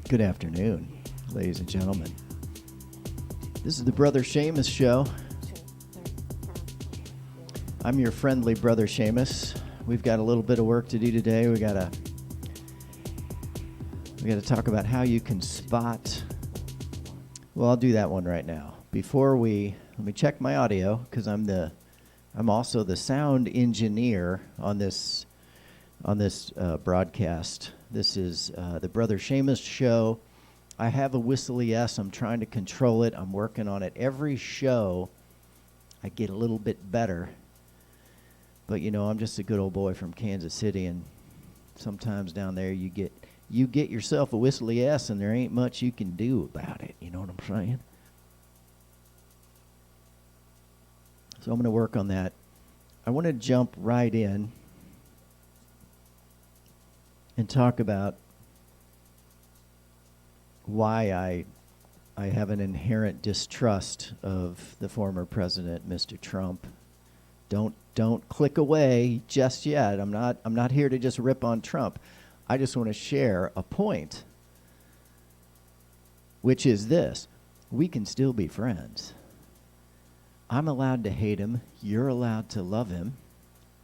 Good afternoon, ladies and gentlemen. This is the Brother Seamus Show. I'm your friendly Brother Seamus. We've got a little bit of work to do today. We gotta talk about how you can spot. Well, I'll do that one right now. Let me check my audio, because I'm also the sound engineer on this broadcast. This is the Brother Seamus Show. I have a whistly S. I'm trying to control it. I'm working on it. Every show, I get a little bit better. But, you know, I'm just a good old boy from Kansas City, and sometimes down there you get yourself a whistly S, and there ain't much you can do about it. You know what I'm saying? So I'm going to work on that. I want to jump right in and talk about why I have an inherent distrust of the former president, Mr. Trump. Don't click away just yet. I'm not here to just rip on Trump. I just want to share a point, which is this: we can still be friends. I'm allowed to hate him. You're allowed to love him.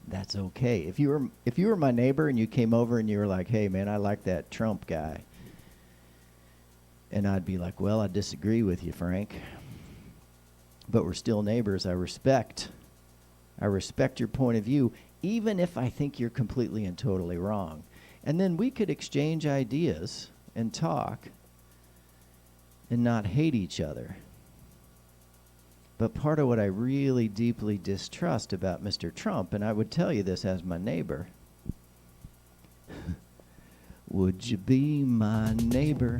That's okay. If you were my neighbor and you came over and you were like, "Hey man, I like that Trump guy," and I'd be like, "Well, I disagree with you, Frank, but we're still neighbors. I respect your point of view, even if I think you're completely and totally wrong." And then we could exchange ideas and talk and not hate each other. But part of what I really deeply distrust about Mr. Trump, and I would tell you this as my neighbor, would you be my neighbor?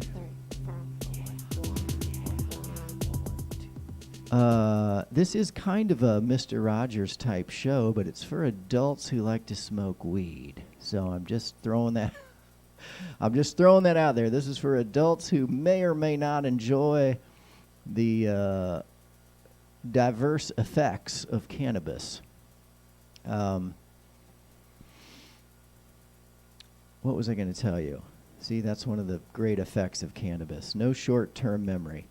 This is kind of a Mr. Rogers type show, but it's for adults who like to smoke weed. So I'm just throwing that out there. This is for adults who may or may not enjoy the diverse effects of cannabis. What was I going to tell you? See, that's one of the great effects of cannabis. No short-term memory.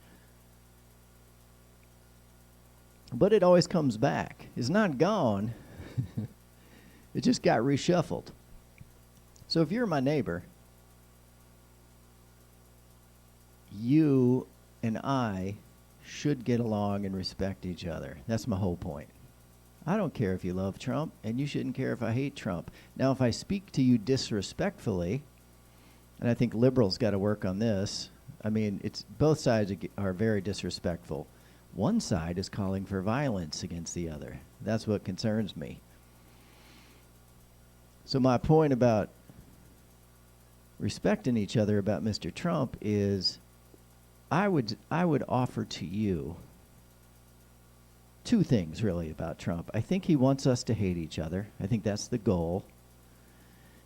But it always comes back. It's not gone. It just got reshuffled. So if you're my neighbor, you and I should get along and respect each other. That's my whole point. I don't care if you love Trump, and you shouldn't care if I hate Trump. Now, if I speak to you disrespectfully, and I think liberals got to work on this, I mean, it's both sides are very disrespectful. One side is calling for violence against the other. That's what concerns me. So my point about respecting each other about Mr. Trump is I would offer to you two things really about Trump. I think he wants us to hate each other. I think that's the goal.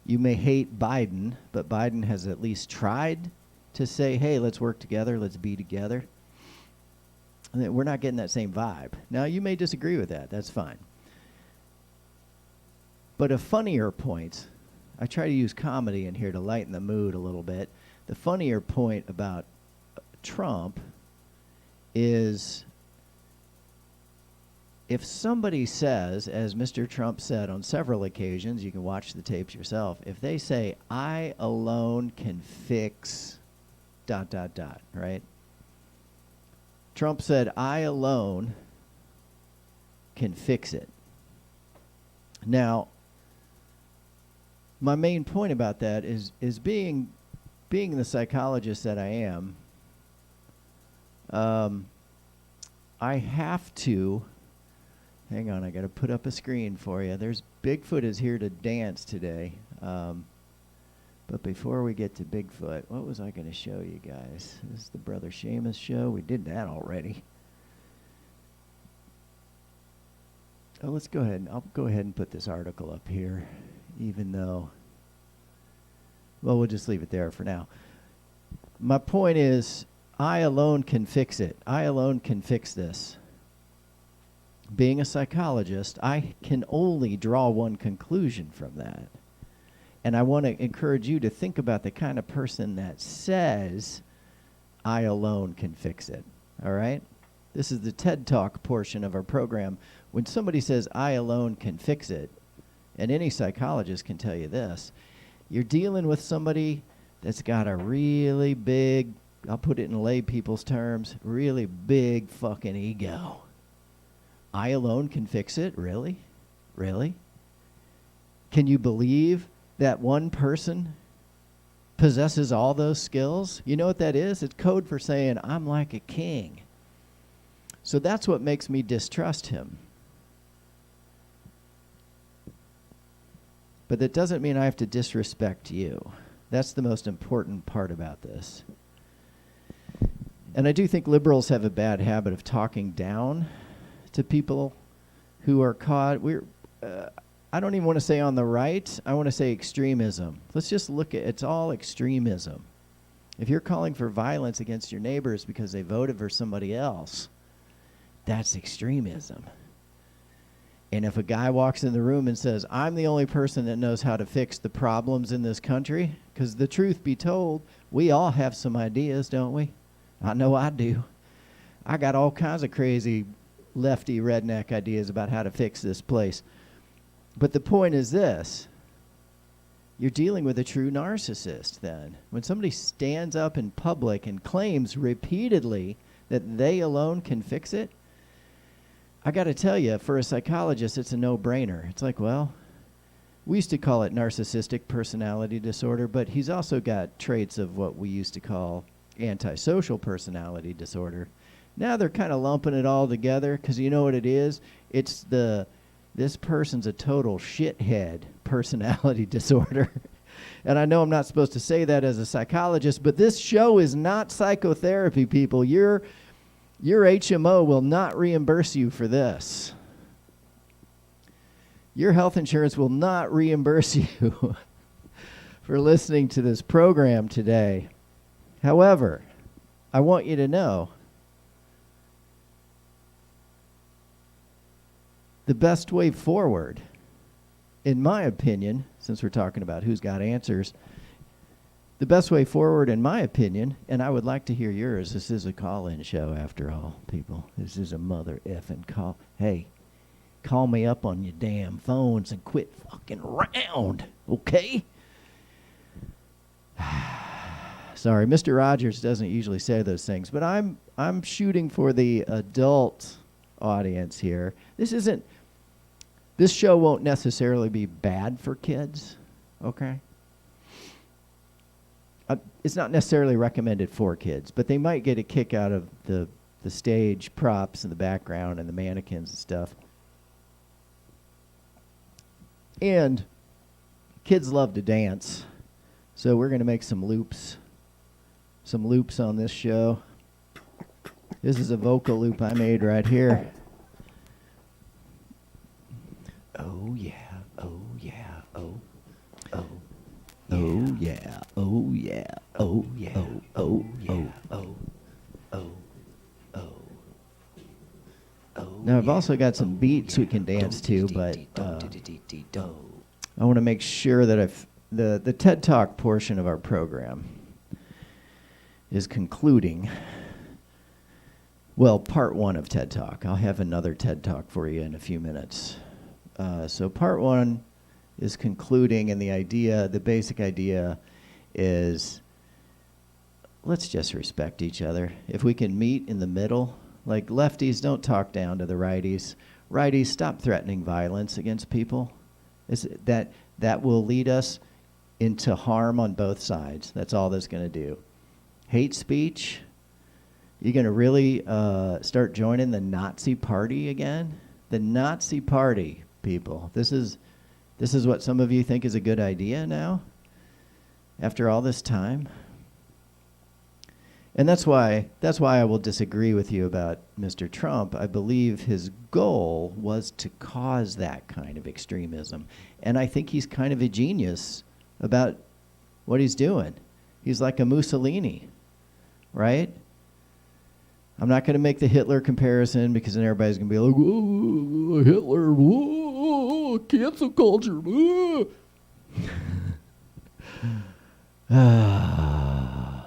You may hate Biden, but Biden has at least tried to say, hey, let's work together, let's be together. And we're not getting that same vibe. Now, you may disagree with that. That's fine. But a funnier point, I try to use comedy in here to lighten the mood a little bit. The funnier point about Trump is if somebody says, as Mr. Trump said on several occasions, you can watch the tapes yourself, if they say, I alone can fix ... right? Trump said, I alone can fix it. Now, my main point about that is being the psychologist that I am, I have to, hang on, I got to put up a screen for you. Bigfoot is here to dance today. But before we get to Bigfoot, what was I going to show you guys? This is the Brother Seamus Show. We did that already. Oh, let's go ahead. I'll go ahead and put this article up here, even though, well, we'll just leave it there for now. My point is, I alone can fix it. I alone can fix this. Being a psychologist, I can only draw one conclusion from that. And I want to encourage you to think about the kind of person that says, I alone can fix it. All right? This is the TED Talk portion of our program. When somebody says, I alone can fix it, and any psychologist can tell you this, you're dealing with somebody that's got a really big, I'll put it in lay people's terms, really big fucking ego. I alone can fix it? Really? Really? Can you believe that one person possesses all those skills? You know what that is? It's code for saying, I'm like a king. So that's what makes me distrust him. But that doesn't mean I have to disrespect you. That's the most important part about this. And I do think liberals have a bad habit of talking down to people who are caught. I don't even want to say on the right. I want to say extremism. Let's just look at it's all extremism. If you're calling for violence against your neighbors because they voted for somebody else, that's extremism. And if a guy walks in the room and says, I'm the only person that knows how to fix the problems in this country, because the truth be told, we all have some ideas, don't we? I know I do. I got all kinds of crazy lefty redneck ideas about how to fix this place. But the point is this. You're dealing with a true narcissist then. When somebody stands up in public and claims repeatedly that they alone can fix it, I got to tell you, for a psychologist, it's a no-brainer. It's like, well, we used to call it narcissistic personality disorder, but he's also got traits of what we used to call antisocial personality disorder. Now they're kind of lumping it all together because you know what it is? It's this person's a total shithead personality disorder. And I know I'm not supposed to say that as a psychologist, but this show is not psychotherapy, people. Your HMO will not reimburse you for this. Your health insurance will not reimburse you for listening to this program today. However, I want you to know the best way forward, in my opinion, since we're talking about who's got answers, the best way forward, in my opinion, and I would like to hear yours. This is a call-in show, after all, people. This is a mother effing call. Hey, call me up on your damn phones and quit fucking around, okay? Sorry, Mr. Rogers doesn't usually say those things, but I'm shooting for the adult audience here. This show won't necessarily be bad for kids, okay? It's not necessarily recommended for kids, but they might get a kick out of the stage props in the background and the mannequins and stuff. And kids love to dance, so we're going to make some loops on this show. This is a vocal loop I made right here. Oh yeah, oh yeah, oh, oh. Oh yeah, oh yeah, oh yeah, oh yeah, oh, oh, oh, oh. Now I've also got some beats we can dance to, but I want to make sure that the TED Talk portion of our program is concluding. Well, part one of TED Talk. I'll have another TED Talk for you in a few minutes. So part one is concluding, and the basic idea is, let's just respect each other. If we can meet in the middle, like lefties, don't talk down to the righties. Righties, stop threatening violence against people. That will lead us into harm on both sides. That's all that's going to do. Hate speech, you're going to really start joining the Nazi party again? The Nazi party, people. This is what some of you think is a good idea now, after all this time. And that's why I will disagree with you about Mr. Trump. I believe his goal was to cause that kind of extremism. And I think he's kind of a genius about what he's doing. He's like a Mussolini, right? I'm not going to make the Hitler comparison because then everybody's going to be like, whoa, Hitler, whoa, cancel culture. Whoa. That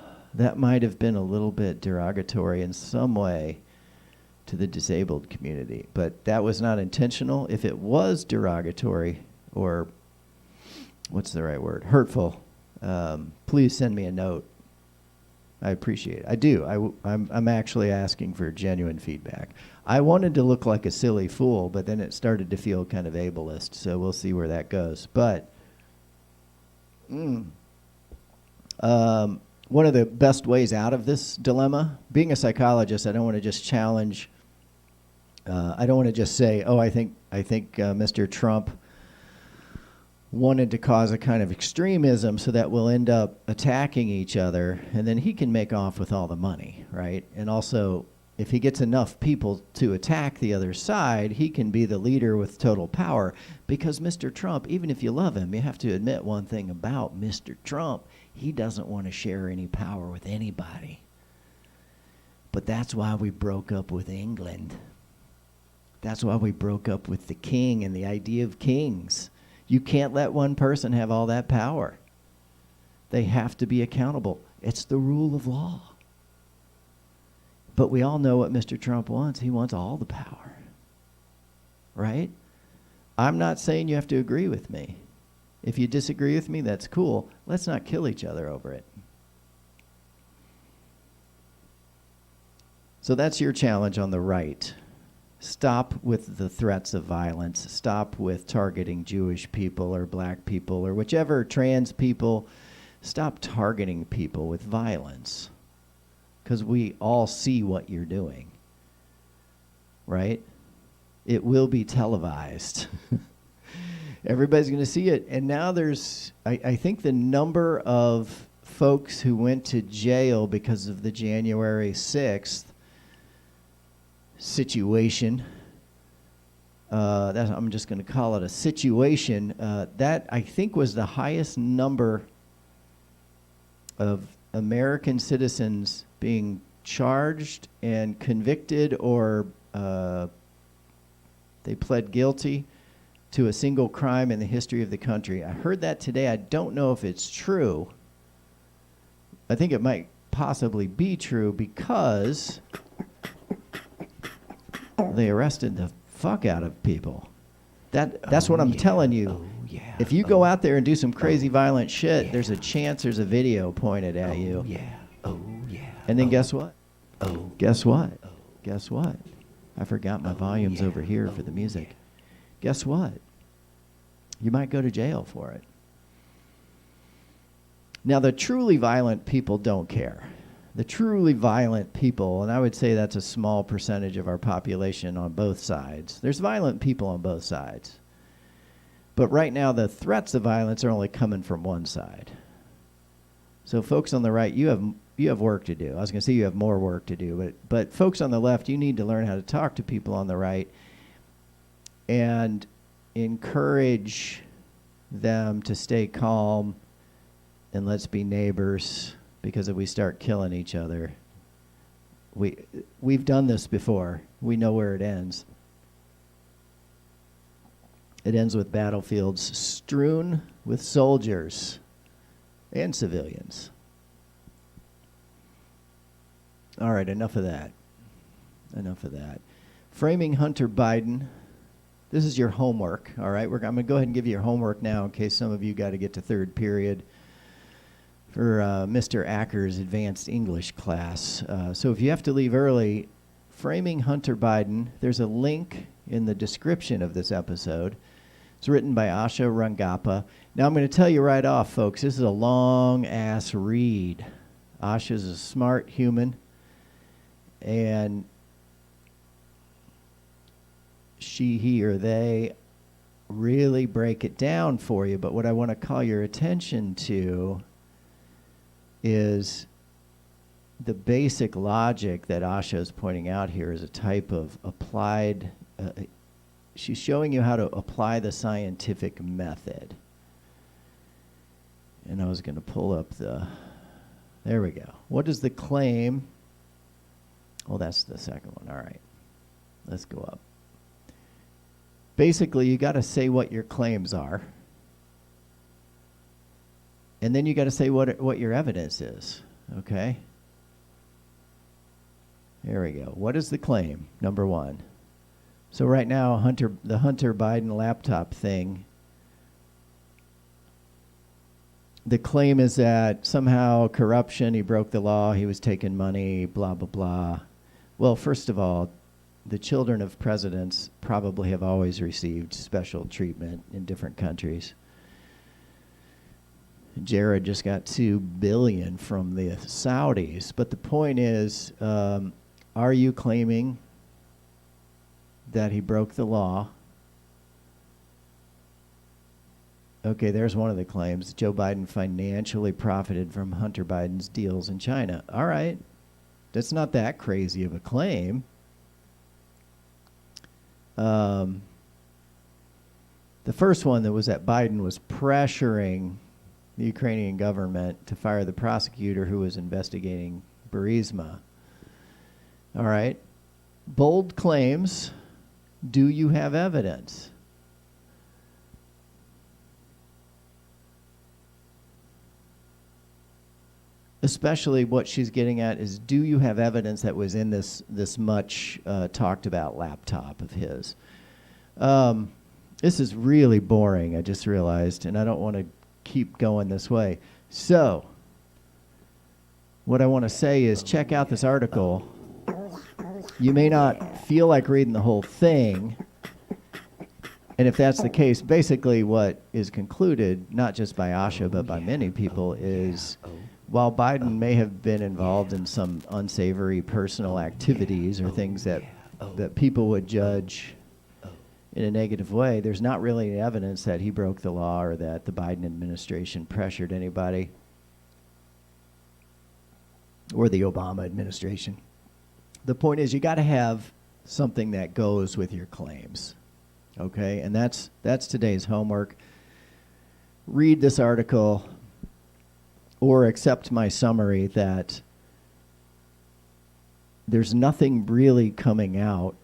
might have been a little bit derogatory in some way to the disabled community, but that was not intentional. If it was derogatory or what's the right word, hurtful, please send me a note. I appreciate it. I do. I'm actually asking for genuine feedback. I wanted to look like a silly fool, but then it started to feel kind of ableist, so we'll see where that goes. But one of the best ways out of this dilemma, being a psychologist, I don't want to just challenge, I don't want to just say, oh, I think Mr. Trump wanted to cause a kind of extremism so that we'll end up attacking each other, and then he can make off with all the money, right? And also, if he gets enough people to attack the other side, he can be the leader with total power. Because Mr. Trump, even if you love him, you have to admit one thing about Mr. Trump. He doesn't want to share any power with anybody. But that's why we broke up with England. That's why we broke up with the king and the idea of kings. You can't let one person have all that power. They have to be accountable. It's the rule of law. But we all know what Mr. Trump wants. He wants all the power. Right? I'm not saying you have to agree with me. If you disagree with me, that's cool. Let's not kill each other over it. So that's your challenge on the right. Stop with the threats of violence. Stop with targeting Jewish people or black people or whichever trans people. Stop targeting people with violence. Because we all see what you're doing. Right? It will be televised. Everybody's going to see it. And now there's, I think the number of folks who went to jail because of the January 6th situation, I'm just going to call it a situation, that I think was the highest number of American citizens being charged and convicted or they pled guilty to a single crime in the history of the country. I heard that today. I don't know if it's true. I think it might possibly be true because they arrested the fuck out of people. That's what I'm telling you. Oh, yeah. If you go out there and do some crazy violent shit, there's a chance there's a video pointed at you. Yeah. Oh, yeah. And then guess what? Oh. Guess what? Oh. Guess what? I forgot my volumes over here for the music. Yeah. Guess what? You might go to jail for it. Now, the truly violent people don't care. The truly violent people, and I would say that's a small percentage of our population on both sides. There's violent people on both sides. But right now, the threats of violence are only coming from one side. So folks on the right, you have work to do. I was going to say you have more work to do, but folks on the left, you need to learn how to talk to people on the right and encourage them to stay calm and let's be neighbors, because if we start killing each other, we've done this before. We know where it ends. It ends with battlefields strewn with soldiers and civilians. All right, enough of that. Enough of that. Framing Hunter Biden. This is your homework, all right? I'm going to go ahead and give you your homework now in case some of you got to get to third period for Mr. Acker's advanced English class. So if you have to leave early, Framing Hunter Biden, there's a link in the description of this episode. It's written by Asha Rangappa. Now I'm going to tell you right off, folks, this is a long-ass read. Asha's a smart human, and she, he, or they really break it down for you. But what I want to call your attention to is the basic logic that Asha is pointing out here is a type of applied, she's showing you how to apply the scientific method. And I was going to pull up there we go. What is the claim? Oh, that's the second one. All right. Let's go up. Basically, you got to say what your claims are. And then you got to say what your evidence is, okay? There we go. What is the claim? Number one. So right now, the Hunter Biden laptop thing, the claim is that somehow corruption, he broke the law, he was taking money, blah, blah, blah. Well, first of all, the children of presidents probably have always received special treatment in different countries. Jared just got $2 billion from the Saudis. But the point is, are you claiming that he broke the law? Okay, there's one of the claims. Joe Biden financially profited from Hunter Biden's deals in China. All right. That's not that crazy of a claim. The first one that was that Biden was pressuring the Ukrainian government to fire the prosecutor who was investigating Burisma. All right. Bold claims. Do you have evidence? Especially what she's getting at is, do you have evidence that was in this much talked about laptop of his? This is really boring, I just realized, and I don't want to keep going this way. So, what I want to say is check out this article. You may not feel like reading the whole thing, and if that's the case, basically what is concluded, not just by Asha, but by many people, is while Biden may have been involved in some unsavory personal activities or things that people would judge in a negative way, there's not really any evidence that he broke the law or that the Biden administration pressured anybody or the Obama administration. The point is, you got to have something that goes with your claims, okay? And that's today's homework. Read this article or accept my summary that there's nothing really coming out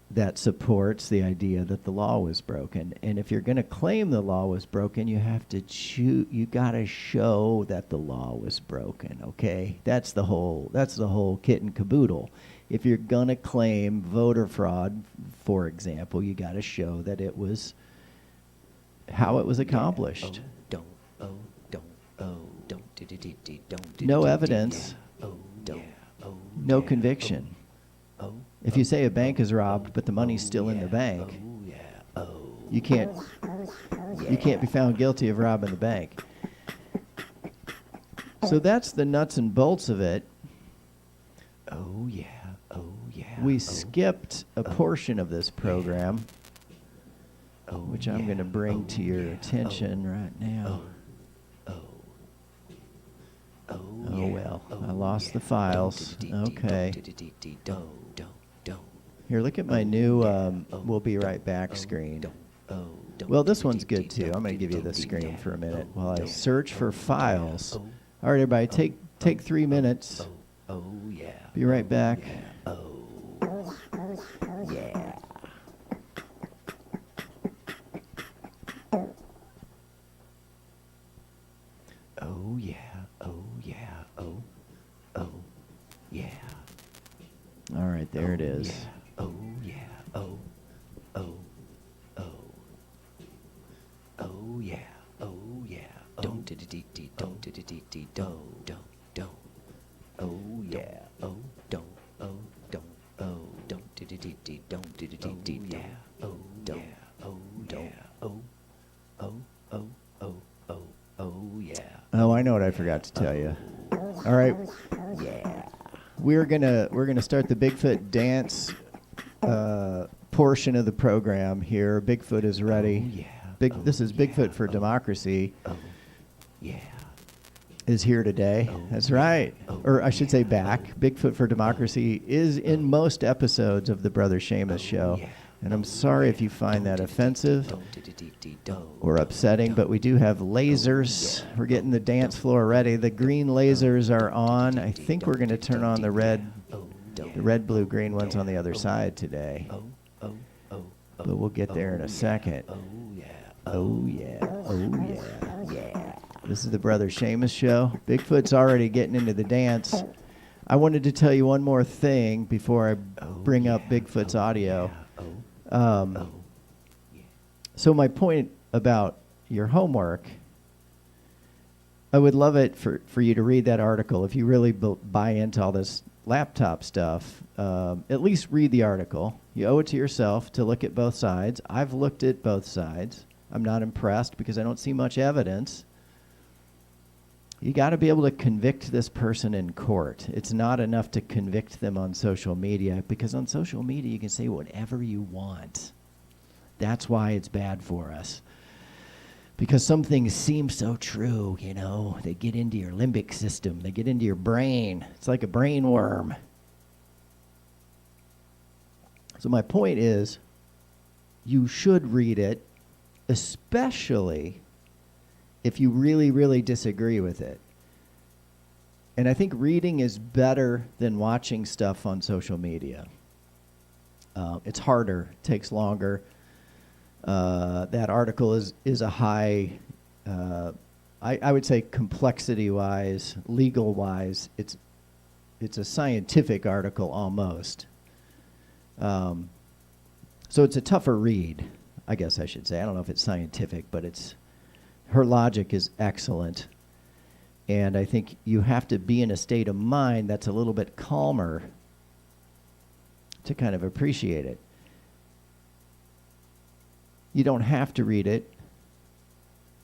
that supports the idea that the law was broken. And if you're going to claim the law was broken, you have to you got to show that the law was broken, okay? That's the whole kit and caboodle. If you're going to claim voter fraud, for example, you got to show that it was how it was accomplished. No evidence, no conviction. If you say a bank is robbed, but the money's still in the bank, you can't be found guilty of robbing the bank. So that's the nuts and bolts of it. We skipped a portion of this program, which I'm going to bring to your attention right now. Oh, well, I lost the files. Okay. Here, look at my new we'll be right back screen. Well, this one's good, too. I'm going to give you the screen for a minute while I search for files. All right, everybody, take 3 minutes. Be right back. All right, there it is. Oh, I know what I forgot to tell you. All right. We're gonna start the Bigfoot dance portion of the program here. Bigfoot is ready. This is Bigfoot for Democracy. Is here today. That's right. Or I should say back. Bigfoot for Democracy is in most episodes of the Brother Seamus Show. And I'm sorry if you find that offensive or upsetting, but we do have lasers. We're getting the dance floor ready. The green lasers are on. I think we're going to turn on the red, blue, green ones on the other side today. But we'll get there in a second. Oh, yeah. Oh, yeah. Oh, yeah. Yeah. This is the Brother Seamus Show. Bigfoot's already getting into the dance. I wanted to tell you one more thing before I bring up Bigfoot's audio. So my point about your homework, I would love it for you to read that article. If you really buy into all this laptop stuff, at least read the article. You owe it to yourself to look at both sides. I've looked at both sides. I'm not impressed because I don't see much evidence. You got to be able to convict this person in court. It's not enough to convict them on social media, because on social media you can say whatever you want. That's why it's bad for us. Because some things seem so true, you know. They get into your limbic system. They get into your brain. It's like a brain worm. So my point is, you should read it, especially if you really, really disagree with it. And I think reading is better than watching stuff on social media. It's harder, takes longer. That article is a high, I would say complexity-wise, legal-wise, it's a scientific article almost. So it's a tougher read, I guess I should say. I don't know if it's scientific, but her logic is excellent. And I think you have to be in a state of mind that's a little bit calmer to kind of appreciate it. You don't have to read it,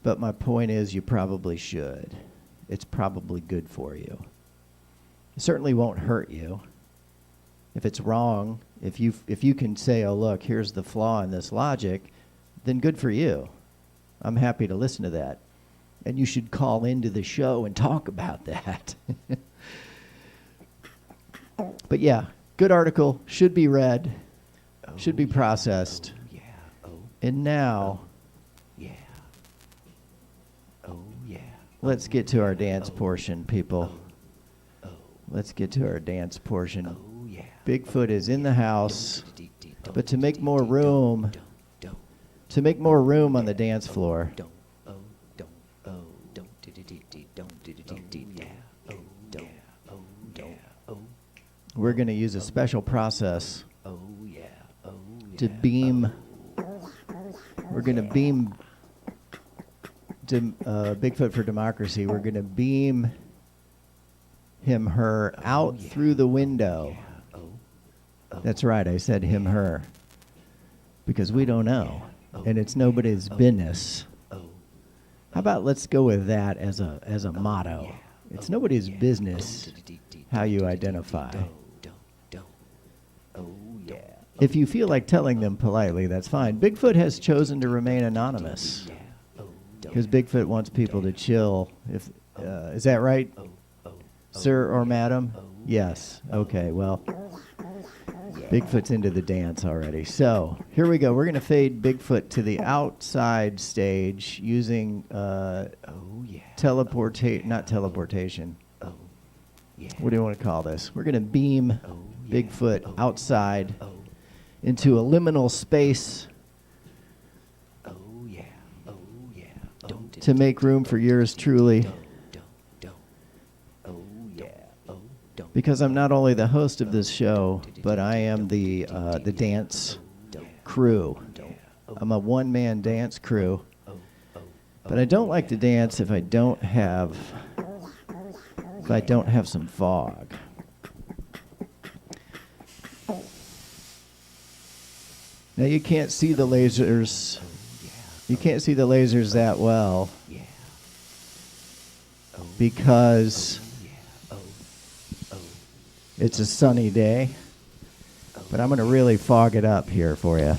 but my point is you probably should. It's probably good for you. It certainly won't hurt you. If it's wrong, if you can say, oh, look, here's the flaw in this logic, then good for you. I'm happy to listen to that. And you should call into the show and talk about that. But yeah, good article, should be read, should be processed. And now, let's get to our dance portion, people. Let's get to our dance portion. Bigfoot is in the house, but to make more room on the dance floor, we're going to use a special process to beam. We're going to beam Bigfoot for Democracy. We're going to beam her out through the window. That's right, I said him, her, because we don't know, and it's nobody's business. How about let's go with that as a motto? It's nobody's business how you identify. If you feel like telling them politely, that's fine. Bigfoot has chosen to remain anonymous because Bigfoot wants people to chill. Is that right, sir or madam? Yes. Okay, well, Bigfoot's into the dance already. So here we go. We're going to fade Bigfoot to the outside stage using not teleportation. What do you want to call this? We're going to beam Bigfoot outside into a liminal space to make room for yours truly. Because I'm not only the host of this show, but I am the dance crew. I'm a one-man dance crew. But I don't like to dance if I don't have some fog. Now you can't see the lasers. You can't see the lasers that well because it's a sunny day. But I'm going to really fog it up here for you.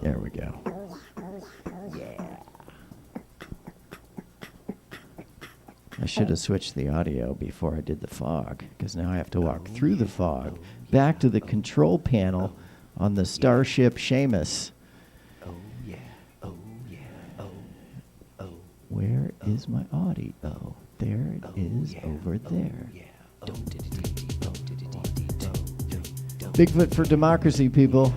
There we go. I should have switched the audio before I did the fog, because now I have to walk through the fog back to the control panel on the Starship Seamus. Where is my audio? There it is over there. Bigfoot for democracy, people.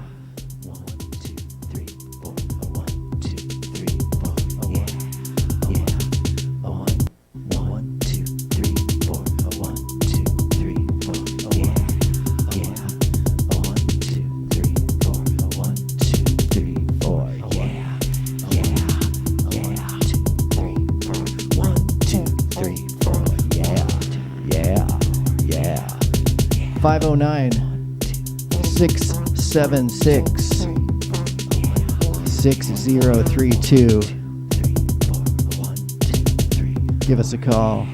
Five oh 676 6032. Give us a call.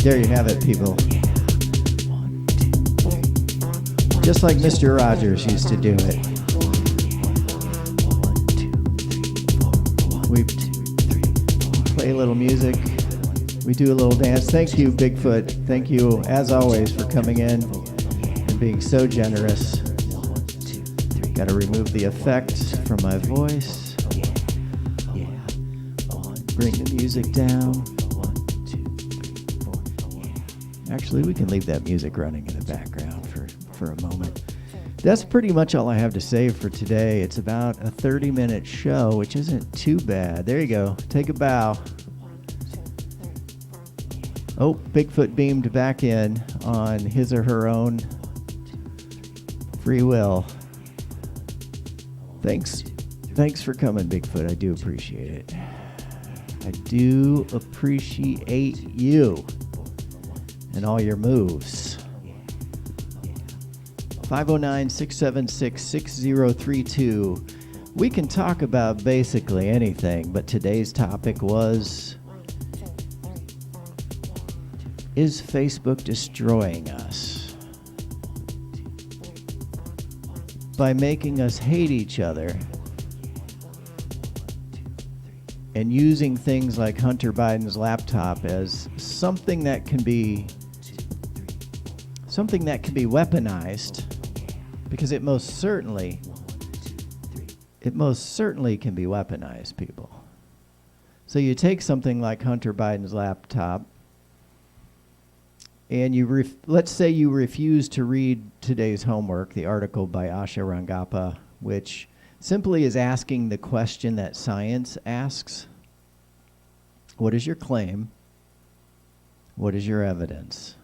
There you have it, people. Just like Mr. Rogers used to do it. We play a little music. We do a little dance. Thank you, Bigfoot. Thank you, as always, for coming in and being so generous. Got to remove the effects from my voice. Bring the music down. Actually, we can leave that music running in the background for a moment. That's pretty much all I have to say for today. It's about a 30-minute show, which isn't too bad. There you go. Take a bow. Oh, Bigfoot beamed back in on his or her own free will. Thanks for coming, Bigfoot. I do appreciate it. I do appreciate you and all your moves. 509-676-6032. We can talk about basically anything, but today's topic was, is Facebook destroying us by making us hate each other and using things like Hunter Biden's laptop as something that can be weaponized, because it most certainly can be weaponized, people. So you take something like Hunter Biden's laptop, and let's say you refuse to read today's homework, the article by Asha Rangappa, which simply is asking the question that science asks. What is your claim? What is your evidence?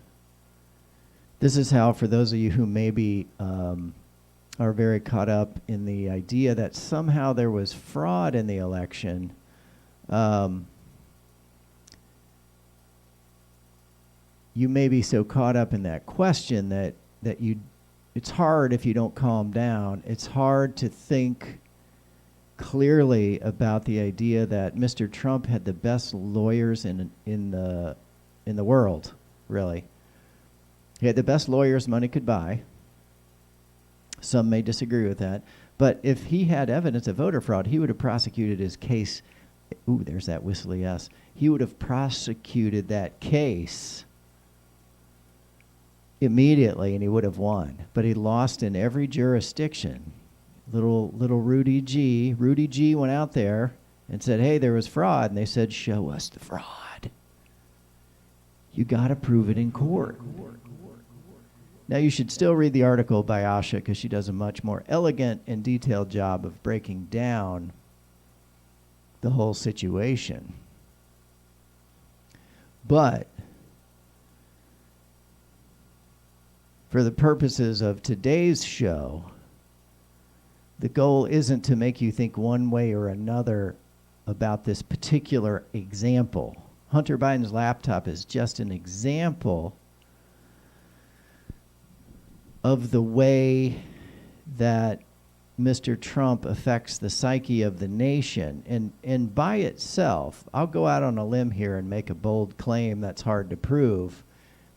This is how, for those of you who maybe are very caught up in the idea that somehow there was fraud in the election, you may be so caught up in that question that it's hard if you don't calm down. It's hard to think clearly about the idea that Mr. Trump had the best lawyers in the world, really. He had the best lawyers money could buy. Some may disagree with that. But if he had evidence of voter fraud, he would have prosecuted his case. Ooh, there's that whistly S. He would have prosecuted that case immediately, and he would have won. But he lost in every jurisdiction. Little Rudy G went out there and said, hey, there was fraud. And they said, show us the fraud. You got to prove it in court. Now, you should still read the article by Asha, because she does a much more elegant and detailed job of breaking down the whole situation. But for the purposes of today's show, the goal isn't to make you think one way or another about this particular example. Hunter Biden's laptop is just an example of the way that Mr. Trump affects the psyche of the nation. And by itself, I'll go out on a limb here and make a bold claim that's hard to prove,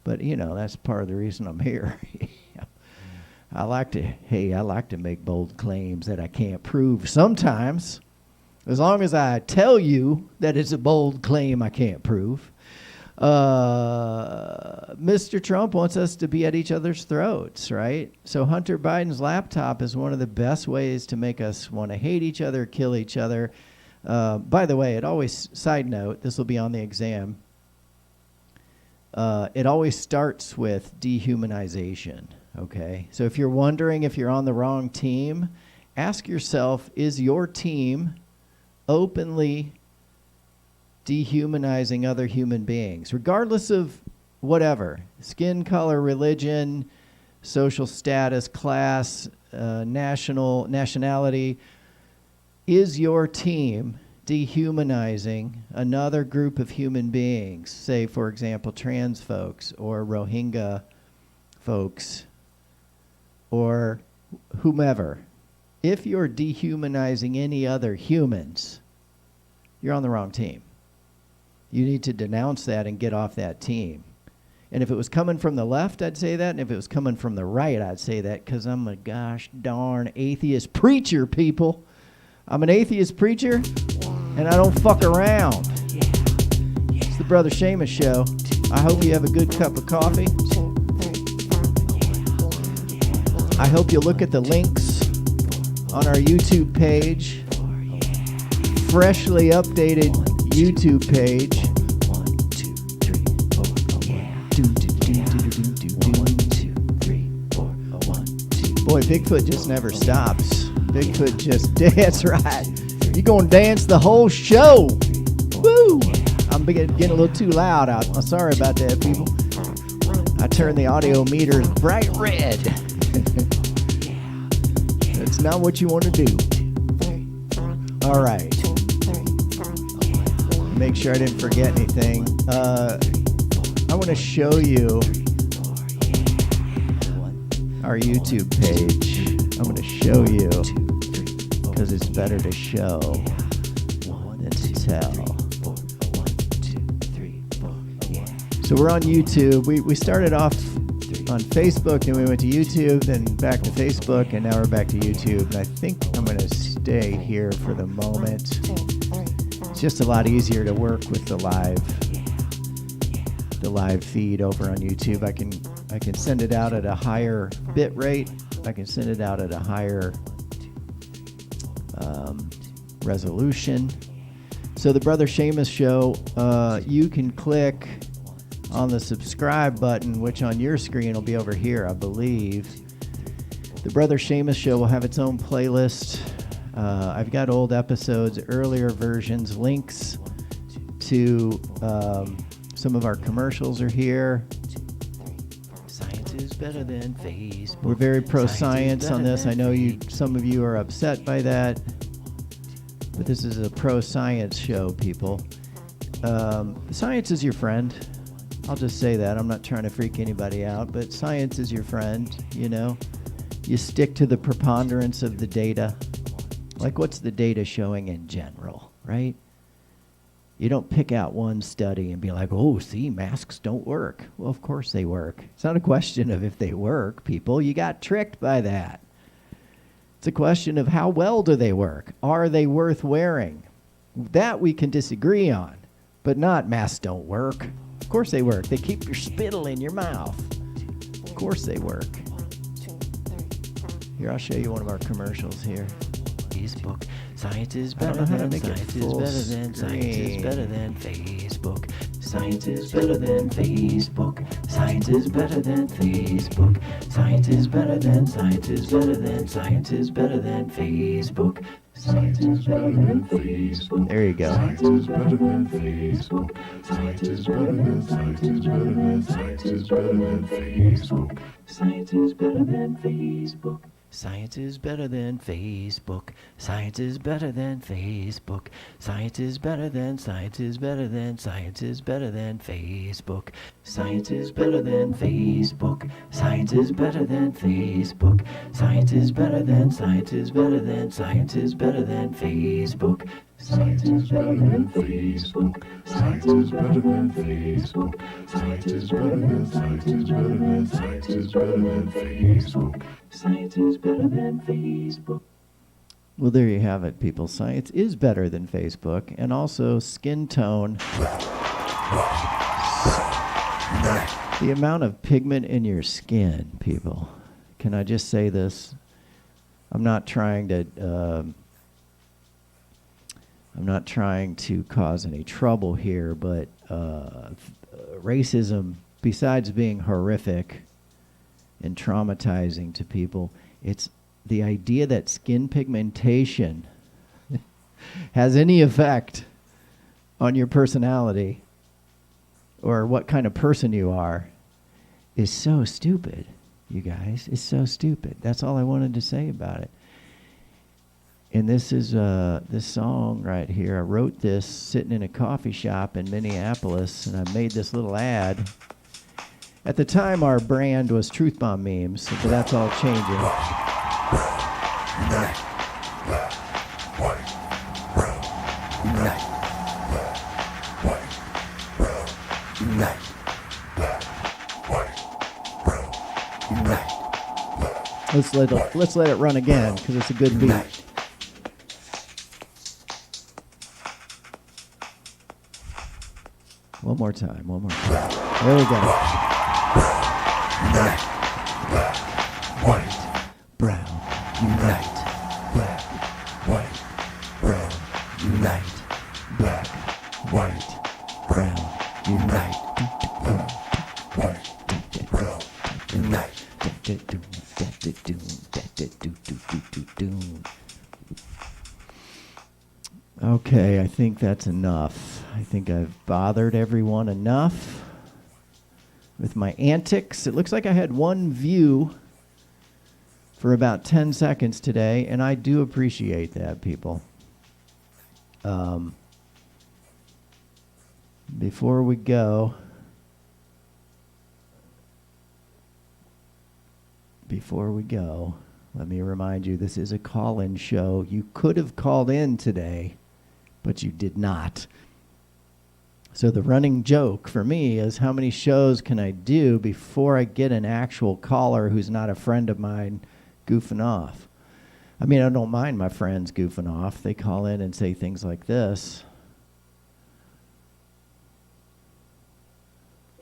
but that's part of the reason I'm here. I like to make bold claims that I can't prove sometimes, as long as I tell you that it's a bold claim I can't prove. Mr. Trump wants us to be at each other's throats, right? So Hunter Biden's laptop is one of the best ways to make us want to hate each other, kill each other. By the way, side note, this will be on the exam. It always starts with dehumanization, okay? So if you're wondering if you're on the wrong team, ask yourself, is your team openly dehumanizing other human beings, regardless of whatever, skin color, religion, social status, class, nationality? Is your team dehumanizing another group of human beings, say, for example, trans folks or Rohingya folks or whomever? If you're dehumanizing any other humans, you're on the wrong team. You need to denounce that and get off that team. And if it was coming from the left, I'd say that. And if it was coming from the right, I'd say that, because I'm a gosh darn atheist preacher, people. I'm an atheist preacher, and I don't fuck around. It's the Brother Seamus Show. I hope you have a good cup of coffee. I hope you look at the links on our YouTube page. Freshly updated YouTube page. Boy, Bigfoot just never stops. Bigfoot just dance right. You gonna dance the whole show. Woo! I'm getting a little too loud out. I'm sorry about that, people. I turned the audio meter bright red. That's not what you want to do. All right. Make sure I didn't forget anything. I want to show you our YouTube page. I'm going to show you because it's better to show than to tell. So we're on YouTube. We started off on Facebook, then we went to YouTube, then back to Facebook, and now we're back to YouTube. And I think I'm going to stay here for the moment. It's just a lot easier to work with the live feed over on YouTube. I can send it out at a higher bit rate. I can send it out at a higher resolution. So the Brother Seamus Show, you can click on the subscribe button, which on your screen will be over here, I believe. The Brother Seamus Show will have its own playlist. I've got old episodes, earlier versions, links to some of our commercials are here. Science is better than Facebook. We're very pro-science on this. I know some of you are upset by that, but this is a pro-science show, people. Science is your friend. I'll just say that. I'm not trying to freak anybody out, but science is your friend, you know. You stick to the preponderance of the data. Like, what's the data showing in general, right? You don't pick out one study and be like, oh, see, masks don't work. Well, of course they work. It's not a question of if they work, people. You got tricked by that. It's a question of how well do they work? Are they worth wearing? That we can disagree on, but not masks don't work. Of course they work. They keep your spittle in your mouth. Of course they work. Here, I'll show you one of our commercials here. Facebook. Science is better than science is better than science is better than Facebook. Science is better than Facebook. Science is better than Facebook. Science is better than science is better than science is better than Facebook. Science is better than Facebook. There you go. Science is better than Facebook. Science is better than science is better than science is better than Facebook. Science is better than Facebook. Science is better than Facebook. Science is better than Facebook. Science is better than science is better than science is better than Facebook. Science is better than Facebook. Science is better than Facebook. Science is better than science is better than science is better than Facebook. Science is better than Facebook. Science is better than Facebook. Science is better than science is better than science is better than Facebook. Science is better than Facebook. Well, there you have it, people. Science is better than Facebook, and also skin tone. The amount of pigment in your skin, people. Can I just say this? I'm not trying to cause any trouble here, but racism, besides being horrific and traumatizing to people, it's the idea that skin pigmentation has any effect on your personality or what kind of person you are is so stupid, you guys. It's so stupid. That's all I wanted to say about it. And this is this song right here. I wrote this sitting in a coffee shop in Minneapolis, and I made this little ad. At the time, our brand was Truth Bomb Memes, but that's all changing. Let's let it run again because it's a good beat. One more time. There we go. Unite. Black, white, brown. Unite. Black, white, brown. Unite. Black, white, brown. Unite. White, brown. Unite. Okay, I think that's enough. I think I've bothered everyone enough with my antics. It looks like I had one view for about 10 seconds today, and I do appreciate that, people. Before we go, let me remind you, this is a call-in show. You could have called in today, but you did not. So the running joke for me is, how many shows can I do before I get an actual caller who's not a friend of mine goofing off? I mean, I don't mind my friends goofing off. They call in and say things like this.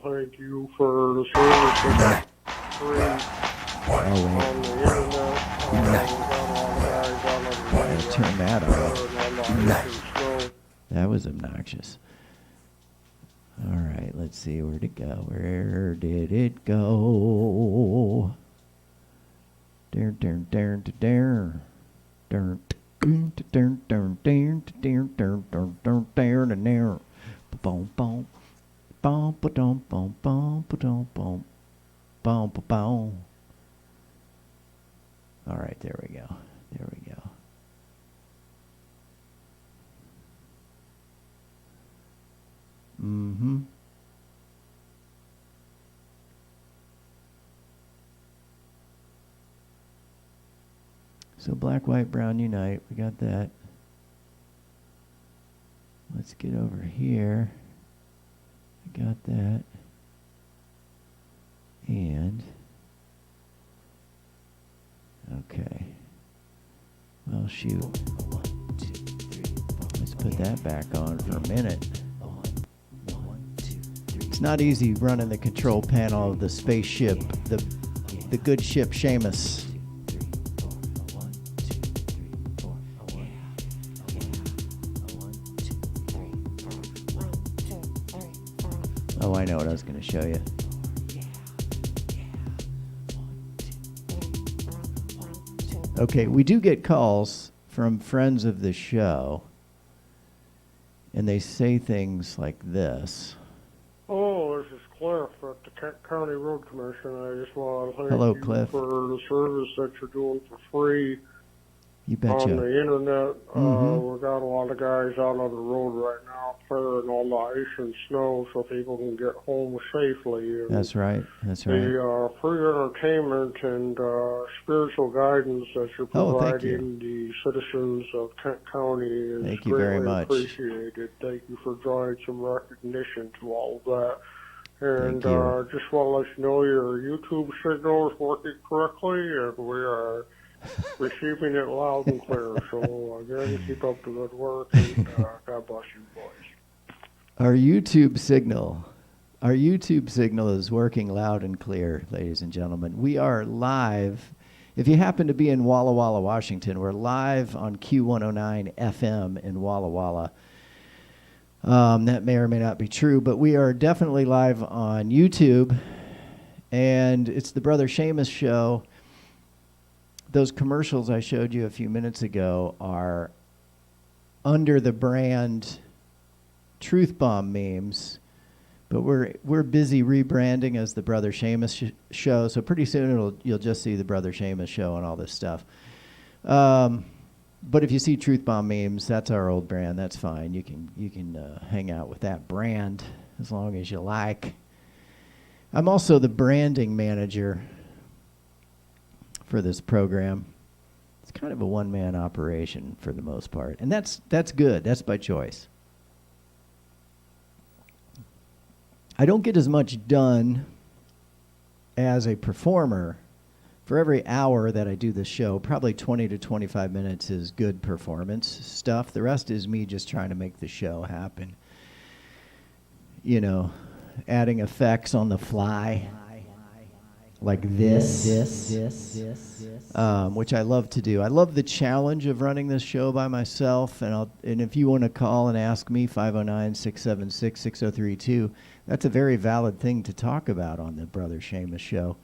Thank you for the service. On the internet. Turn that off. That was obnoxious. All right, let's see, where'd it go? Where did it go? All right, there we go. Mm-hmm. So black, white, brown, unite. We got that. Let's get over here. I got that. And okay. Well, shoot. Let's put that back on for a minute. It's not easy running the control panel of the spaceship, the good ship Seamus. Oh, I know what I was going to show you. Okay, we do get calls from friends of the show, and they say things like this. Oh, this is Cliff at the Kent County Road Commission. I just want to thank Hello, you Cliff. for the service that you're doing for free. You betcha. On the internet. Mm-hmm. We got a lot of guys out on the road right now clearing all the ice and snow so people can get home safely. And That's right. the free entertainment and spiritual guidance that you're providing the citizens of Kent County is Thank you very much. appreciated. Thank you for drawing some recognition to all of that. And just want to let you know your YouTube signal is working correctly, and we are receiving it loud and clear. So again, keep up the good work, and God bless you, boys. Our YouTube signal is working loud and clear, ladies and gentlemen. We are live. If you happen to be in Walla Walla, Washington, we're live on Q109 FM in Walla Walla. That may or may not be true, but we are definitely live on YouTube, and it's the Brother Seamus Show. Those commercials I showed you a few minutes ago are under the brand Truth Bomb memes, but we're busy rebranding as the Brother Seamus Show. So pretty soon you'll just see the Brother Seamus Show and all this stuff. But if you see Truth Bomb memes, that's our old brand. That's fine. You can hang out with that brand as long as you like. I'm also the branding manager for this program. It's kind of a one-man operation for the most part, and that's good. That's by choice. I don't get as much done as a performer for every hour that I do the show, probably 20 to 25 minutes is good performance stuff. The rest is me just trying to make the show happen. You know, adding effects on the fly, like this, which I love to do. I love the challenge of running this show by myself. And if you want to call and ask me, 509-676-6032, that's a very valid thing to talk about on the Brother Seamus Show.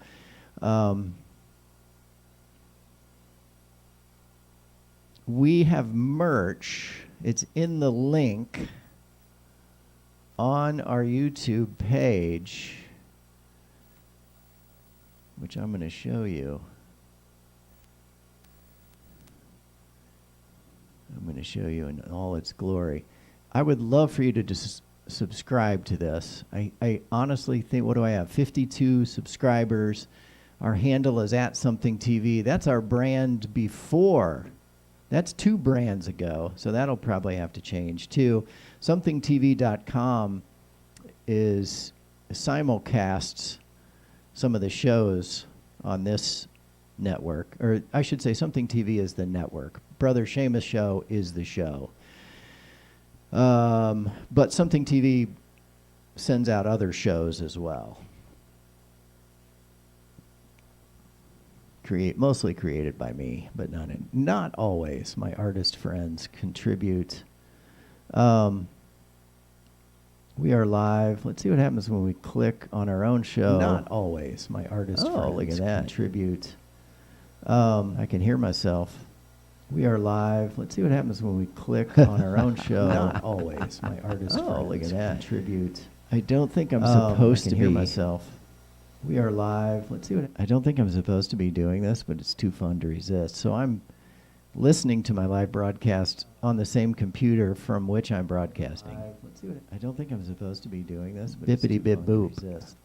We have merch. It's in the link on our YouTube page, which I'm going to show you. I'm going to show you in all its glory. I would love for you to just subscribe to this. I honestly think, what do I have? 52 subscribers. Our handle is @somethingtv. That's our brand before. That's 2 brands ago, so that'll probably have to change too. SomethingTV.com is simulcasts some of the shows on this network, or I should say Something TV is the network. Brother Seamus Show is the show. But Something TV sends out other shows as well. Mostly created by me, but not always. My artist friends contribute. We are live. Let's see what happens when we click on our own show. Not always. My artist friends look at that. Contribute. I can hear myself. We are live. Let's see what happens when we click on our own show. Not always. My artist friends look at that. Contribute. I don't think I'm supposed to hear myself. We are live. Let's see what... I don't think I'm supposed to be doing this, but it's too fun to resist. So I'm listening to my live broadcast on the same computer from which I'm broadcasting. Let's see what... I don't think I'm supposed to be doing this, but it's too fun to resist.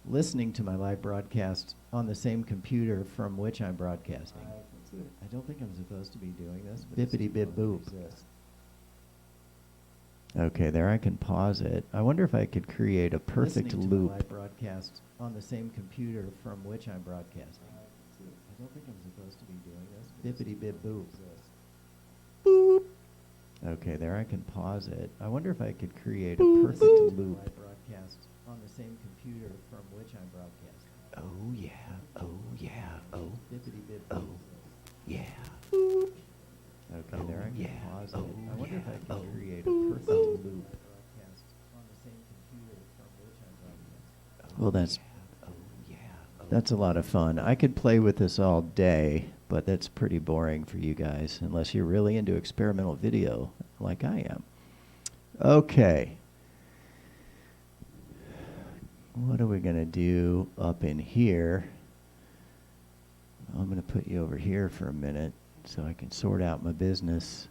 Listening to my live broadcast on the same computer from which I'm broadcasting. I don't think I'm supposed to be doing this, but bippity bip boop. Okay, there I can pause it. I wonder if I could create a perfect loop. Live broadcast on the same computer from which I'm broadcasting. I don't think I'm supposed to be doing this. Bippity bip boop. Boop. Okay, there I can pause it. I wonder if I could create a perfect loop. Live broadcast on the same computer from which I'm broadcasting. Oh yeah. Oh yeah. Oh. Bippity bip boop. Oh. Yeah. Boop. Okay, there I can pause it. I wonder if I can create a perfect loop. Broadcast on the same computer from which I'm broadcasting. Well, that's a lot of fun. I could play with this all day, but that's pretty boring for you guys, unless you're really into experimental video like I am. Okay. What are we going to do up in here? I'm going to put you over here for a minute so I can sort out my business.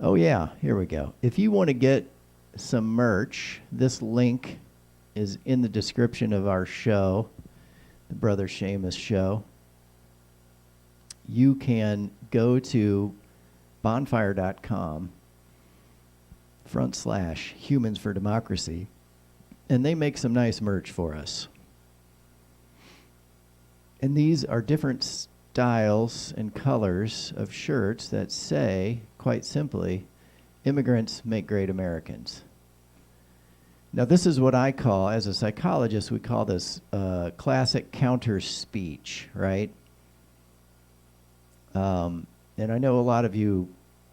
Oh yeah, here we go. If you want to get some merch, this link is in the description of our show, the Brother Seamus Show. You can go to bonfire.com/Humans for Democracy, and they make some nice merch for us. And these are different styles and colors of shirts that say, quite simply, immigrants make great Americans. Now, this is what I call, as a psychologist, we call this classic counter speech, right? And I know a lot of you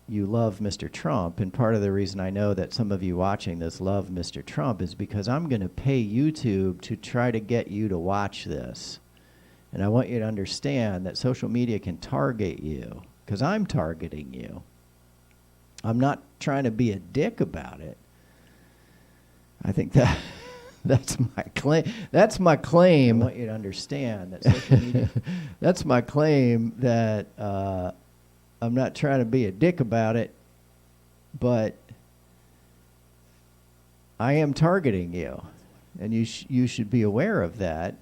love Mr. Trump, and part of the reason I know that some of you watching this love Mr. Trump is because I'm going to pay YouTube to try to get you to watch this. And I want you to understand that social media can target you, because I'm targeting you. I'm not trying to be a dick about it. I think that's my claim. That's my claim. I want you to understand that social media. That's my claim that I'm not trying to be a dick about it, but I am targeting you, and you should be aware of that.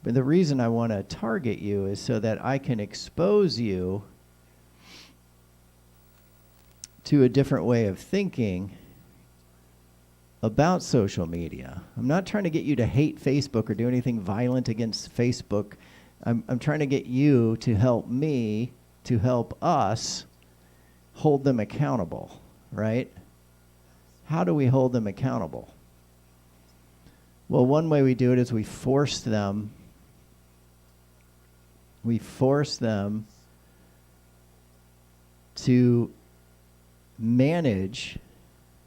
But the reason I want to target you is so that I can expose you to a different way of thinking about social media. I'm not trying to get you to hate Facebook or do anything violent against Facebook. I'm trying to get you to help me, to help us hold them accountable, right? How do we hold them accountable? Well, one way we do it is we force them to manage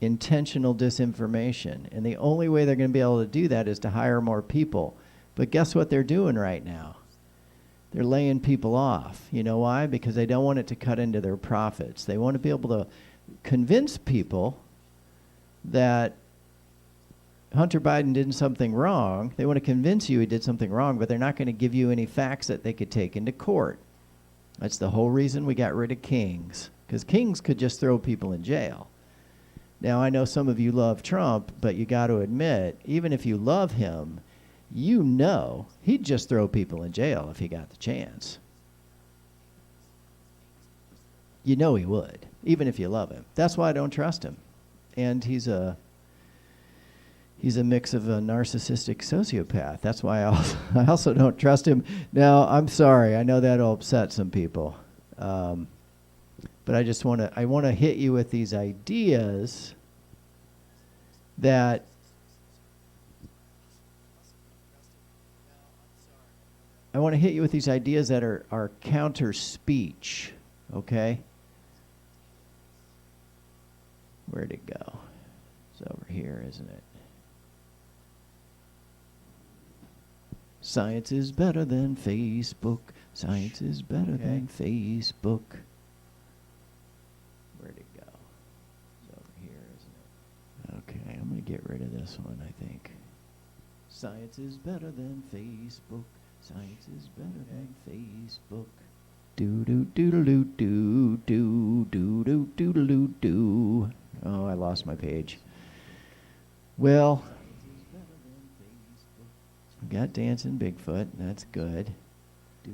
intentional disinformation. And the only way they're going to be able to do that is to hire more people. But guess what they're doing right now? They're laying people off. You know why? Because they don't want it to cut into their profits. They want to be able to convince people that Hunter Biden did something wrong. They want to convince you he did something wrong, but they're not going to give you any facts that they could take into court. That's the whole reason we got rid of kings, because kings could just throw people in jail. Now, I know some of you love Trump, but you got to admit, even if you love him, you know he'd just throw people in jail if he got the chance. You know he would, even if you love him. That's why I don't trust him. And he's a mix of a narcissistic sociopath. That's why I also don't trust him. Now, I'm sorry. I know that'll upset some people. But I want to hit you with these ideas that are counter speech, okay? Where'd it go? It's over here, isn't it? Science is better than Facebook. Science is better than Facebook. Where'd it go? It's over here, isn't it? Okay, I'm going to get rid of this one, I think. Science is better than Facebook. Science is better than Facebook. Do. Oh, I lost my page. Well, we got Dancing Bigfoot. That's good. Oh,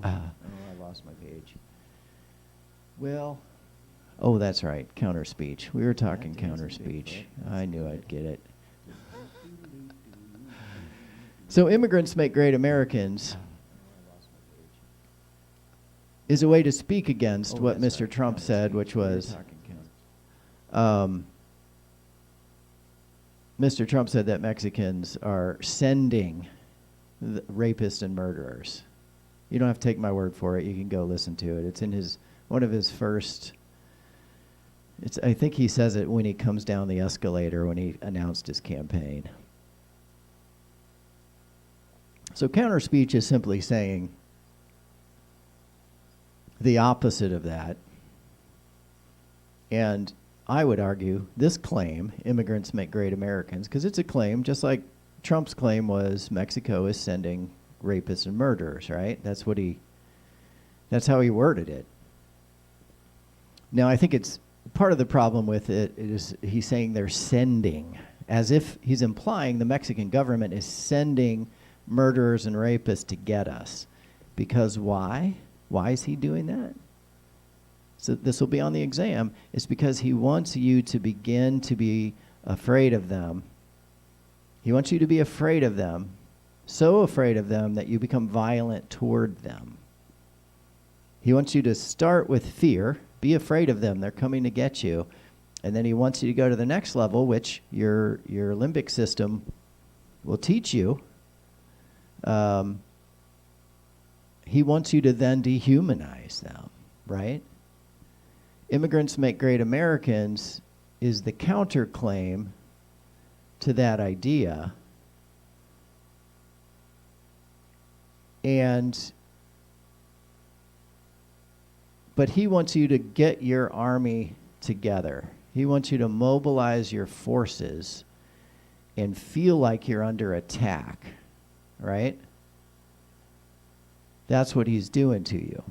I lost my page. Well, oh, that's right. Counter speech. We were talking counter speech. I knew I'd get it. So, Immigrants Make Great Americans is a way to speak against what Mr. Trump said, which was, Mr. Trump said that Mexicans are sending rapists and murderers. You don't have to take my word for it. You can go listen to it. It's in one of his first. I think he says it when he comes down the escalator when he announced his campaign. So counter speech is simply saying the opposite of that. And I would argue this claim, immigrants make great Americans, because it's a claim, just like Trump's claim was Mexico is sending rapists and murderers, right? That's how he worded it. Now, I think it's part of the problem with it is he's saying they're sending, as if he's implying the Mexican government is sending murderers and rapists to get us. Because why? Why is he doing that? So this will be on the exam. It's because he wants you to begin to be afraid of them. He wants you to be afraid of them, so afraid of them that you become violent toward them. He wants you to start with fear, be afraid of them, they're coming to get you, and then he wants you to go to the next level, which your limbic system will teach you. He wants you to then dehumanize them, right? Immigrants Make Great Americans is the counterclaim to that idea. But he wants you to get your army together. He wants you to mobilize your forces and feel like you're under attack, right? That's what he's doing to you.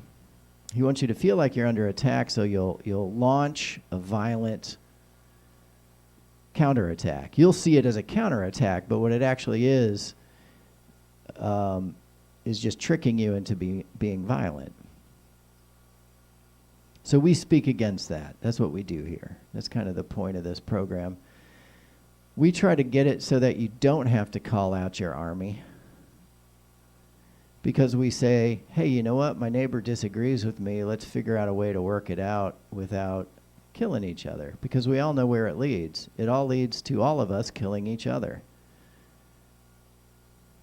He wants you to feel like you're under attack, so you'll launch a violent counterattack. You'll see it as a counterattack, but what it actually is just tricking you into being violent. So we speak against that. That's what we do here. That's kind of the point of this program. We try to get it so that you don't have to call out your army. Because we say, hey, you know what? My neighbor disagrees with me. Let's figure out a way to work it out without killing each other. Because we all know where it leads. It all leads to all of us killing each other.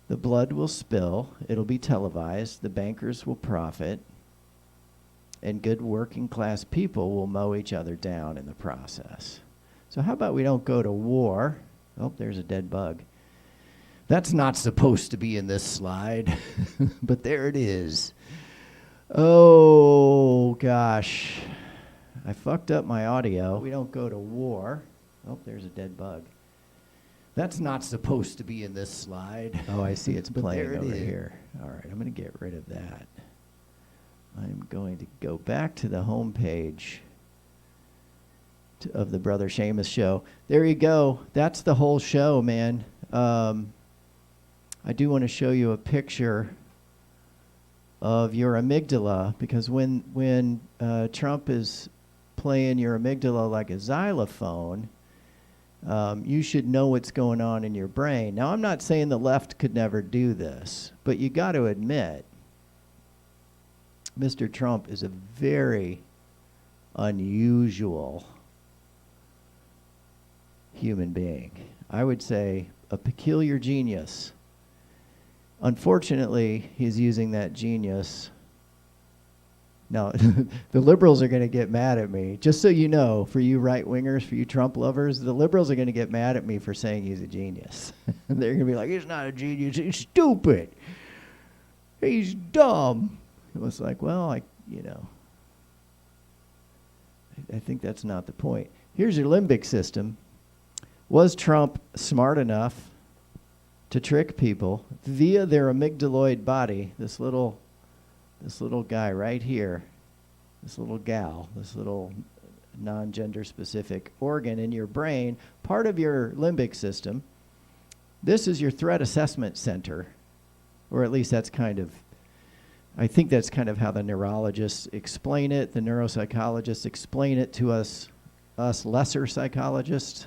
The blood will spill. It'll be televised. The bankers will profit. And good working class people will mow each other down in the process. So how about we don't go to war? Oh, there's a dead bug. That's not supposed to be in this slide, but there it is. Oh, gosh. I fucked up my audio. We don't go to war. Oh, there's a dead bug. That's not supposed to be in this slide. Oh, I see it's playing over here. All right, I'm going to get rid of that. I'm going to go back to the home page of the Brother Seamus Show. There you go. That's the whole show, man. I do want to show you a picture of your amygdala, because when Trump is playing your amygdala like a xylophone, you should know what's going on in your brain. Now, I'm not saying the left could never do this, but you got to admit, Mr. Trump is a very unusual human being. I would say a peculiar genius. Unfortunately, he's using that genius. Now, the liberals are going to get mad at me. Just so you know, for you right-wingers, for you Trump lovers, the liberals are going to get mad at me for saying he's a genius. They're going to be like, he's not a genius, he's stupid. He's dumb. It was like, well, I think that's not the point. Here's your limbic system. Was Trump smart enough to trick people via their amygdaloid body, this little guy right here, this little gal, this little non-gender specific organ in your brain, part of your limbic system? This is your threat assessment center, or at least I think that's kind of how the neurologists explain it. The neuropsychologists explain it to us lesser psychologists.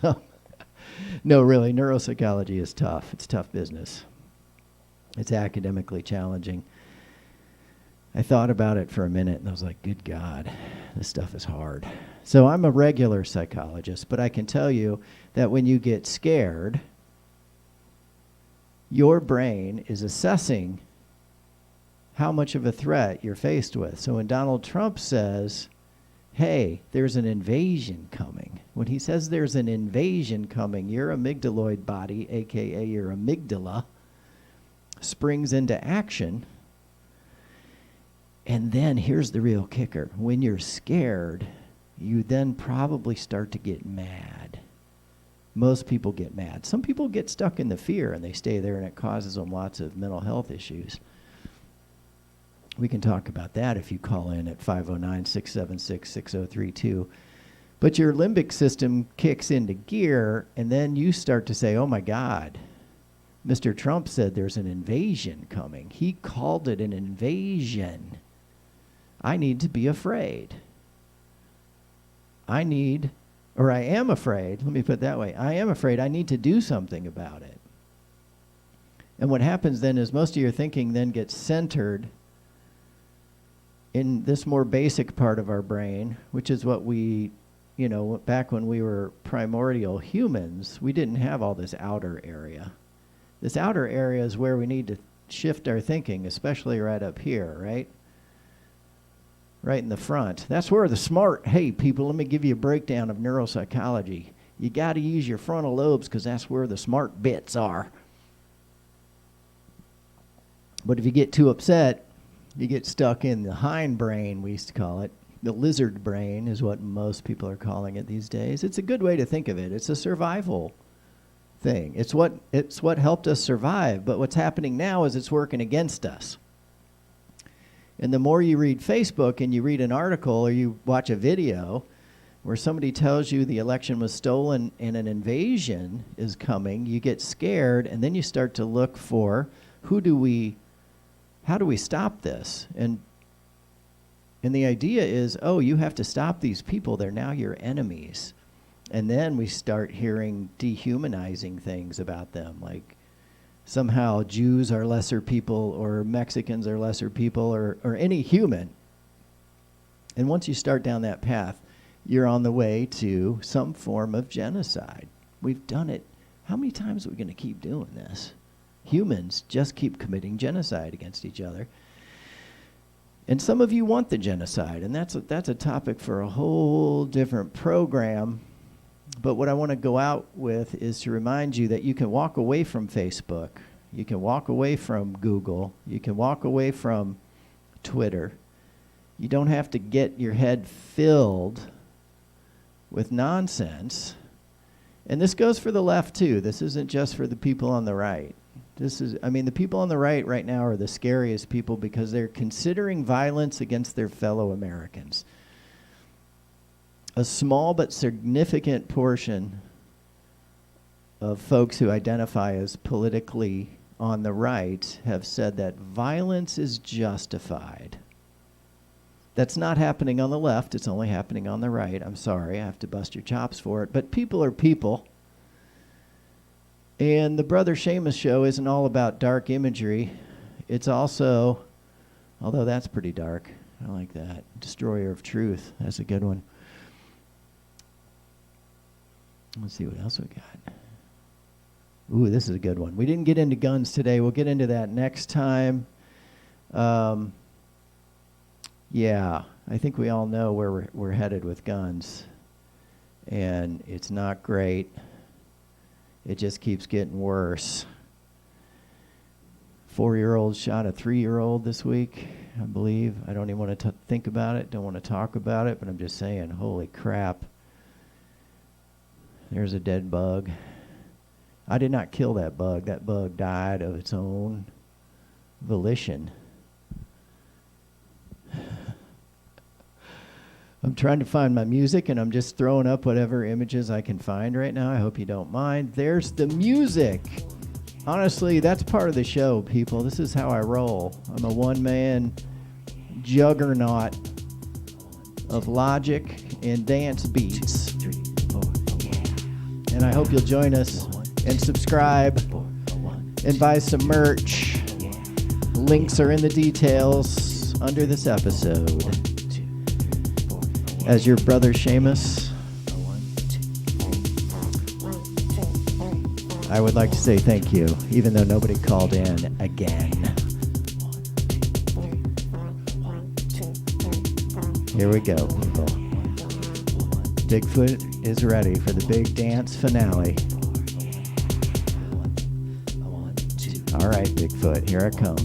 No, really, neuropsychology is tough. It's tough business. It's academically challenging. I thought about it for a minute, and I was like, good God, this stuff is hard. So I'm a regular psychologist, but I can tell you that when you get scared, your brain is assessing how much of a threat you're faced with. So when Donald Trump says, hey, there's an invasion coming, when he says there's an invasion coming, your amygdaloid body, aka your amygdala, springs into action. And then here's the real kicker. When you're scared, you then probably start to get mad. Most people get mad. Some people get stuck in the fear and they stay there, and it causes them lots of mental health issues. We can talk about that if you call in at 509-676-6032. But your limbic system kicks into gear, and then you start to say, oh my God, Mr. Trump said there's an invasion coming. He called it an invasion. I need to be afraid. I am afraid, let me put it that way. I am afraid. I need to do something about it. And what happens then is most of your thinking then gets centered in this more basic part of our brain, which is what we, back when we were primordial humans, we didn't have all this outer area. This outer area is where we need to shift our thinking, especially right up here, right? Right in the front. That's where hey people, let me give you a breakdown of neuropsychology. You got to use your frontal lobes because that's where the smart bits are. But if you get too upset, you get stuck in the hindbrain, we used to call it. The lizard brain is what most people are calling it these days. It's a good way to think of it. It's a survival thing. It's what helped us survive. But what's happening now is it's working against us. And the more you read Facebook and you read an article or you watch a video where somebody tells you the election was stolen and an invasion is coming, you get scared, and then you start to look for how do we stop this? And the idea is, you have to stop these people. They're now your enemies. And then we start hearing dehumanizing things about them, like somehow Jews are lesser people or Mexicans are lesser people or any human. And once you start down that path, you're on the way to some form of genocide. We've done it. How many times are we going to keep doing this? Humans just keep committing genocide against each other. And some of you want the genocide, and that's a topic for a whole different program. But what I want to go out with is to remind you that you can walk away from Facebook. You can walk away from Google. You can walk away from Twitter. You don't have to get your head filled with nonsense. And this goes for the left, too. This isn't just for the people on the right. The people on the right now are the scariest people because they're considering violence against their fellow Americans. A small but significant portion of folks who identify as politically on the right have said that violence is justified. That's not happening on the left. It's only happening on the right. I'm sorry. I have to bust your chops for it. But people are people. And the Brother Seamus Show isn't all about dark imagery. It's also, although that's pretty dark. I like that. Destroyer of Truth. That's a good one. Let's see what else we got. Ooh, this is a good one. We didn't get into guns today. We'll get into that next time. Yeah, I think we all know where we're headed with guns. And it's not great. It just keeps getting worse. 4-year-old shot a 3-year-old this week, I believe. I don't even want to think about it, don't want to talk about it, but I'm just saying, holy crap. There's a dead bug. I did not kill that bug. That bug died of its own volition. I'm trying to find my music, and I'm just throwing up whatever images I can find right now. I hope you don't mind. There's the music. Honestly, that's part of the show, people. This is how I roll. I'm a one-man juggernaut of logic and dance beats. And I hope you'll join us and subscribe and buy some merch. Links are in the details under this episode. As your brother Seamus, I would like to say thank you, even though nobody called in again. Here we go, people. Bigfoot is ready for the big dance finale. All right, Bigfoot, here I come.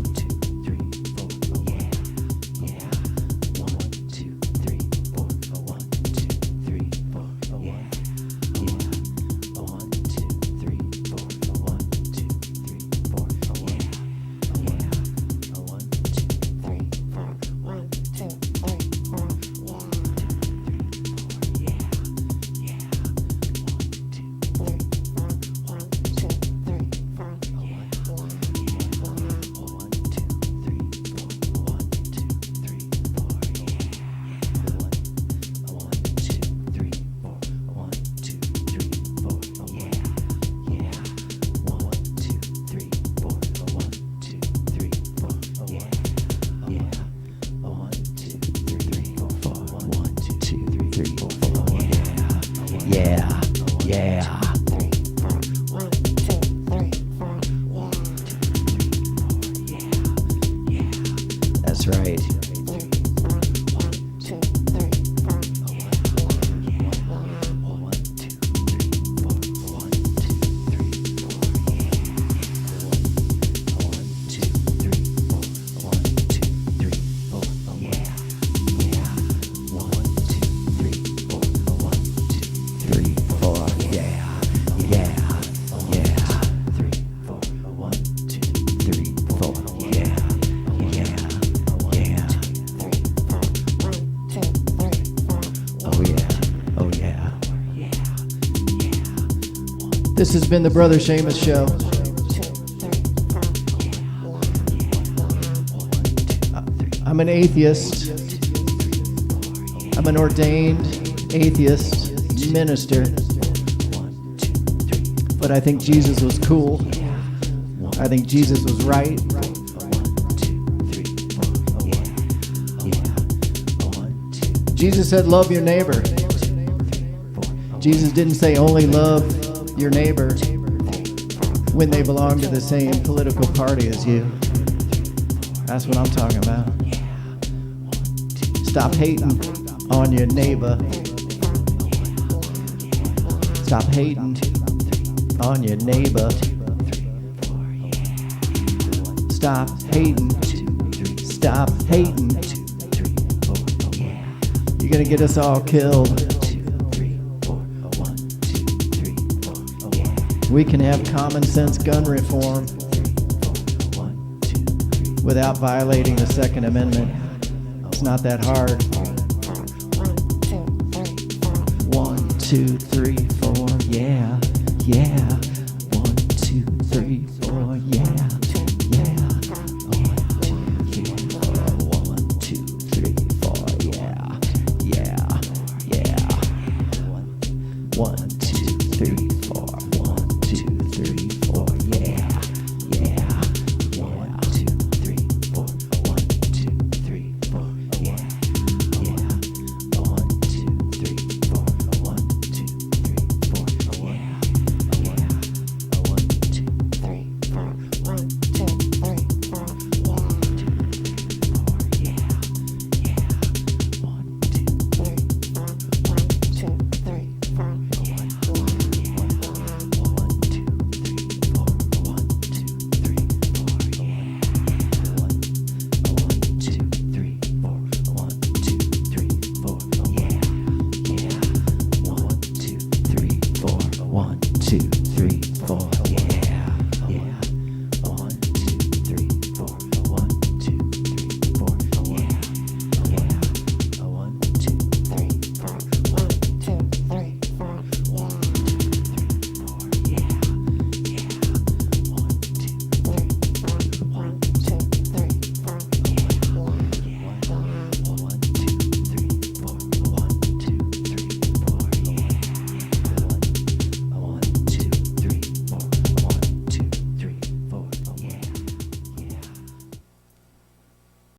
This has been the Brother Seamus Show. I'm an atheist. I'm an ordained atheist minister. But I think Jesus was cool. I think Jesus was right. Jesus said, love your neighbor. Jesus didn't say only love your neighbor when they belong to the same political party as you. That's what I'm talking about. Stop hating on your neighbor. Stop hating on your neighbor. Stop hating. Stop hating. You're gonna get us all killed. We can have common sense gun reform without violating the Second Amendment. It's not that hard. 1, 2, 3, 4, yeah, yeah.